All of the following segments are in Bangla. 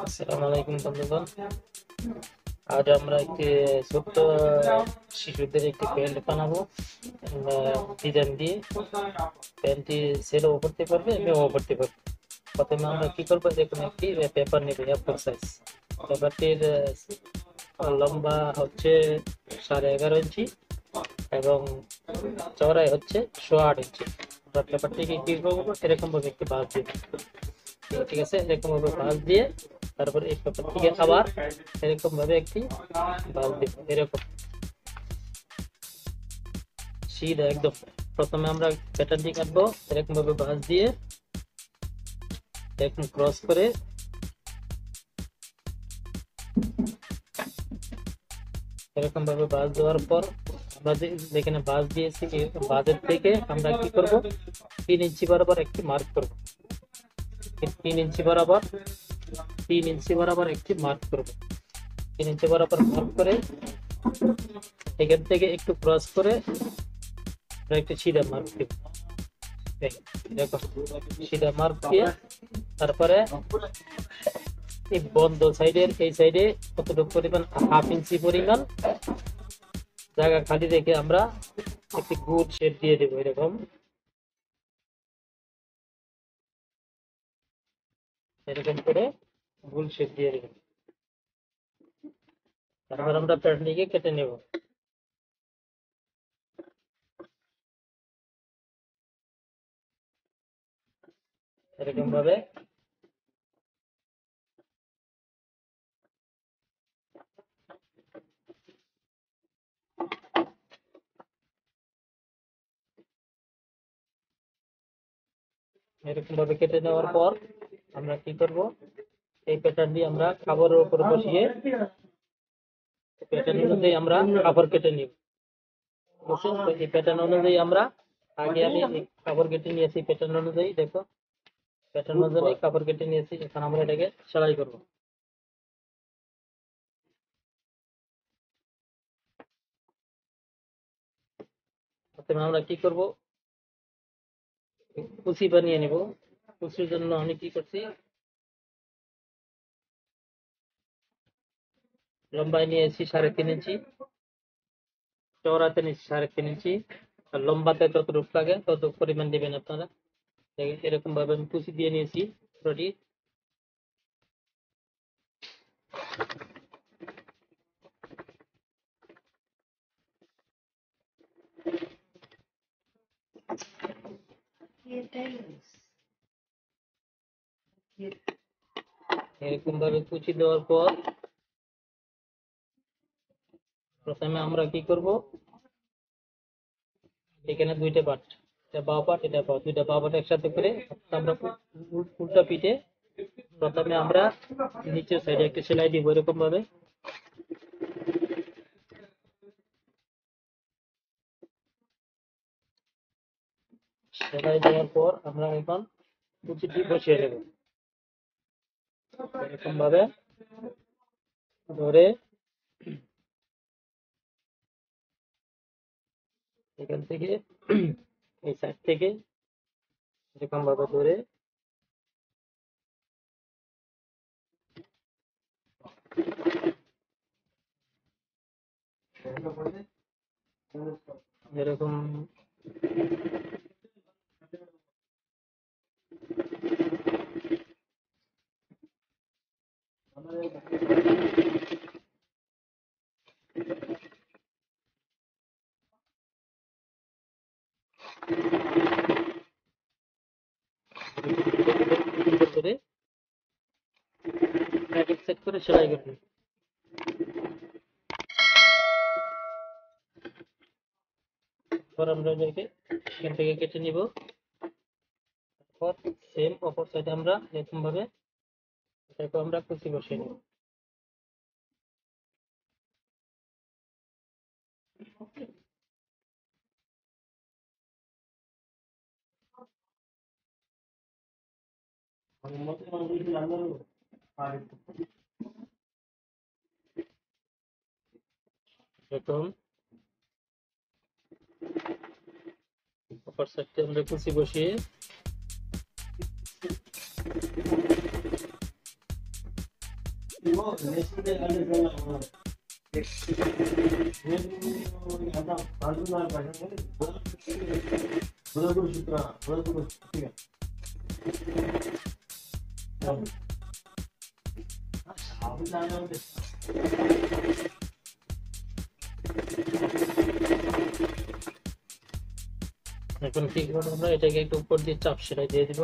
আসসালামু আলাইকুম বন্ধুগণ, আজ আমরা একটি ছোট্ট শিশুদের একটি প্যান্ট বানাবো ডিজাইন দিয়ে। প্যান্টটি ছেলেও পড়তে পারবে, মেয়েও পড়তে পারবে। প্রথমে আমরা কি করবো, এরকম একটি পেপার নেব, A4 সাইজ। পেপারটির লম্বা হচ্ছে 11.5 ইঞ্চি এবং চওড়াই হচ্ছে 8.25 ইঞ্চি। আমরা পেপারটিকে কি করবো, এরকম ভাবে একটি ভাঁজ দিব। ঠিক আছে, এরকম ভাবে ভাঁজ দিয়ে তারপর এই পেপারটিকে আবার এরকম ভাবে একটি ভাঁজ দিব, এরকম সিধা একদম। প্রথমে আমরা প্যাটার্নটি কাটবো, এরকম ভাবে ভাঁজ দিয়ে এরকম ক্রস করে এরকম ভাবে ভাঁজ দেওয়ার পর আমরা যেখানে ভাঁজ দিয়েছি এই ভাঁজের থেকে আমরা কি করব, 3 ইঞ্চি বরাবর একটি মার্ক করব। 3 ইঞ্চি বরাবর একটি মার্ক করব। 3 ইঞ্চি বরাবর মার্ক করে এখান থেকে একটু ক্রস করে আমরা একটু সিধা মার্ক দিব। দেখো, সিধা মার্ক দিয়ে তারপরে এই বন্ধ সাইডের এই সাইডে কতটুকু পরিমাণ, 1/2 ইঞ্চি পরিমাণ জায়গা খালি রেখে আমরা একটি গুড শেপ দিয়ে দেবো, এরকম করে গোল শেপ দিয়ে দেবো। তারপর আমরা প্যাটার্নটিকে কেটে নেব। এরকম ভাবে কেটে নেওয়ার পর আমরা কি করব, এই প্যাটার্নটি আমরা কাপড়ের উপর বসিয়ে প্যাটার্ন অনুযায়ী আমরা কাপড় কেটে নিব। এই প্যাটার্ন অনুযায়ী আমি কাপড় কেটে নিয়েছি। প্যাটার্ন অনুযায়ী দেখো, প্যাটার্ন অনুযায়ী কাপড় কেটে নিয়েছি। এখন আমরা এটাকে সেলাই করব। প্রথমে আমরা কি করব, কুচি বানিয়ে নিব। কুচির জন্য আমি কি করছি, লম্বায় নিয়েছি 3.5 ইঞ্চি, চওড়াতে নিয়েছি 3.5 ইঞ্চি, আর লম্বাতে যতটুকু লাগে ততটুকু পরিমাণ দিবেন আপনারা। এরকম ভাবে আমি কুচি দিয়ে নিয়েছি পুরোটি। এরকম ভাবে কুচি দেওয়ার পর প্রথমে আমরা কি করব, এখানে দুইটা পার্ট, এটা বাঁ পার্ট, এটা দুইটা বাঁ পার্ট একসাথে করে আমরা উল্টা পিঠে প্রথমে আমরা নিচের সাইডে একটা সেলাই দিব, এরকম ভাবে। সেলাই দেওয়ার পর আমরা এখন কুচিটি বসিয়ে দেব, এরকম ভাবে ধরে এখান থেকে এই সাইড থেকে এরকম ভাবে ধরে এরকম করে সেট করে সেলাই করব। আমরা এখান থেকে কেটে নিব। তারপর সেম অপর সাইডে আমরা এরকম ভাবে এটাকে আমরা কুচি বসিয়ে নেব। এখন অপর সাইডে আমরা কুচি বসিয়ে এখন কি করবো আমরা, এটাকে একটু উপর দিয়ে চাপ সেলাই দিয়ে দিব।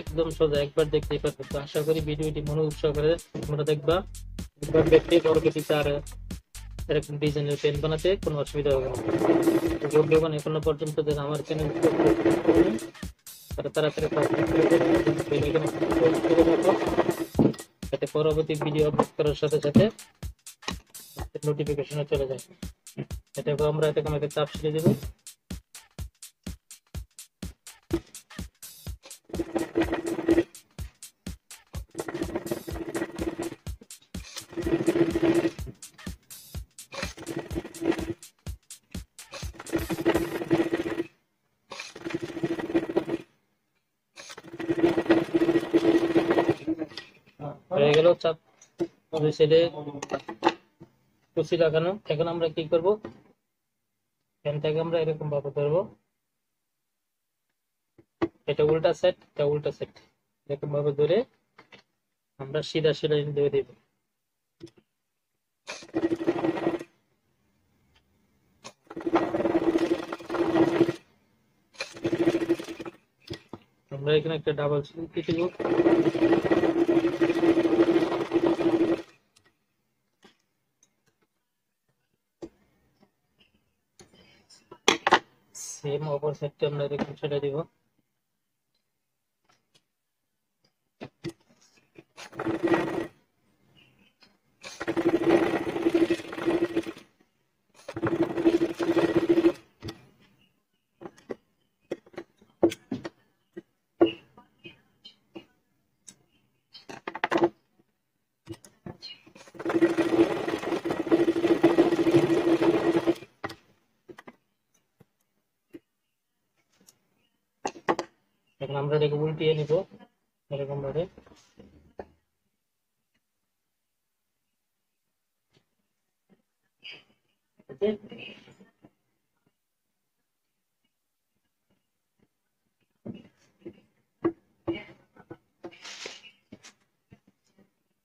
একদম সোজা, একবার দেখতেই পারবে। তো আশা করি ভিডিওটি মনোযোগ সহকারে তোমরা দেখবা, একবার দেখতে পরবর্তীতে আর এরকম ডিজাইনের পেন বানাতে কোনো অসুবিধা হবে না। বন্ধুগণ, এখনো পর্যন্ত যারা আমার চ্যানেল তারা তাড়াতাড়ি যাতে পরবর্তী ভিডিও আপলোড করার সাথে সাথে নোটিফিকেশনে চলে যায়। এটাকে আমরা এটাকে আমাকে চাপ ছেড়ে দেবো। হয়ে গেল চাপ সাইডে কুচি লাগানো। এখন আমরা কি করব, ফ্যানটাকে আমরা এরকম ভাবে ধরবো, এটা উল্টা সেট, এটা উল্টা সেট, এরকম ভাবে ধরে আমরা সিধা সেলাই দিয়ে দিব। আমরা এখানে একটা ডাবল সেলাই দিয়ে দিব। সেম অপর সাইডটা আমরা এরকম সেলাই দিব। এখন আমরা এটাকে উল্টিয়ে নিব এরকম ভাবে।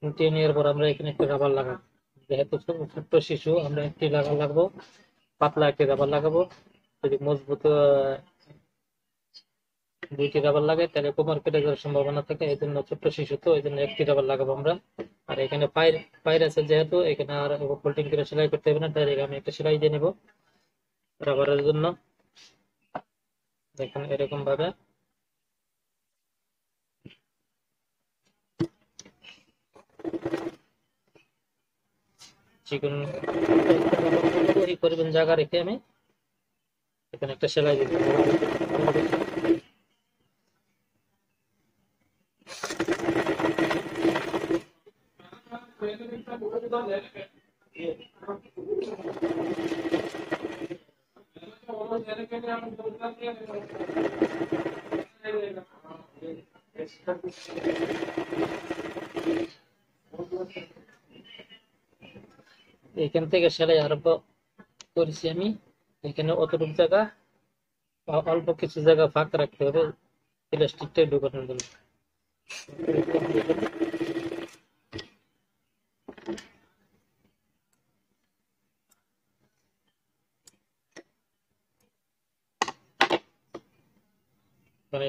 উল্টিয়ে নেওয়ার পর আমরা এখানে একটা রাবার লাগাবো। যেহেতু ছোট্ট শিশু, আমরা একটি রাবার লাগাবো, পাতলা একটি রাবার লাগাবো। যদি মজবুত দুইটি রাবার লাগে তাহলে কোমর কেটে যাওয়ার সম্ভাবনা থাকে, এই জন্য ছোট্ট শিশু তো, এই জন্য একটি রাবার লাগাবো আমরা। আর এখানে পায়ের আছে যেহেতু, এখানে আর ফোল্ডিং করে সেলাই করতে হবে না, ডাইরেক্ট আমি একটা সেলাই দিয়ে নিব রাবারের জন্য। দেখুন এরকম ভাবে চিকন করবেন জায়গা রেখে আমি এখানে একটা সেলাই দিব। এখান থেকে সেলাই আরম্ভ করেছি আমি। এখানে অতটুকু জায়গা, অল্প কিছু জায়গা ফাঁকা রাখতে হবে প্লাস্টিকটা ঢোকানোর জন্য।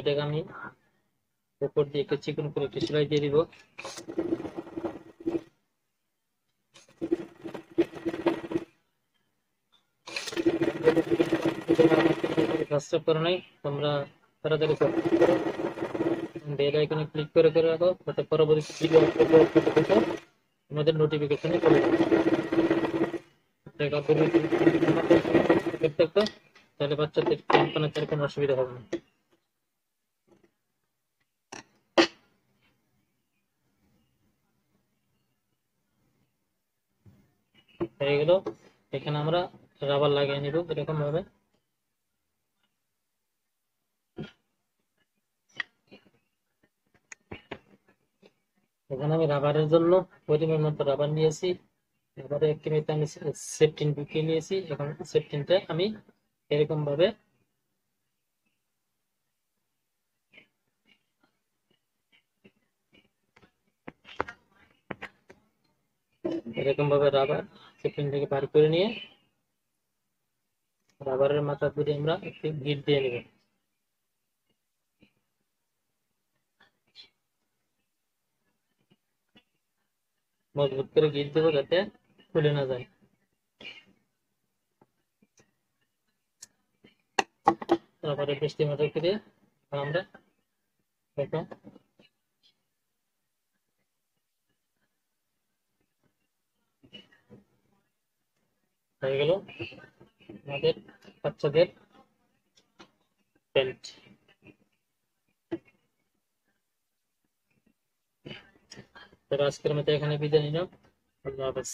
এটাকে আমি উপর দিয়ে একটু চিকন করে একটু সেলাই দিয়ে দিব। করে নাই তোমরা তাড়াতাড়ি বেল আইকনে ক্লিক করে রাখো, যাতে পরবর্তী ভিডিও তোমাদের নোটিফিকেশনে চলে যাবে। তাহলে বাচ্চাদের বানাতে কোনো অসুবিধা হবে না। হয়ে গেল। এখানে আমরা রাবার লাগিয়ে নিব এরকম ভাবে। এখানে আমি রাবারের জন্য পরিমাণ মতো রাবার নিয়েছি। রাবারে একটিতে আমি সেফটিন ঢুকিয়ে নিয়েছি। এখন সেফটিনটা আমি এরকম ভাবে রাবার সেফটিন থেকে বার করে নিয়ে রাবারের মাথা ধরে আমরা একটি গিট দিয়ে নেব। মজবুত করে গিট দেবো যাতে খুলে না যায়। তারপরে বৃষ্টি মতো করে আমরা দেখো হয়ে গেল আমাদের বাচ্চাদের প্যান্ট। তো আজকের মতো এখানে বিদায় নিলাম। আল্লাহ হাফেজ।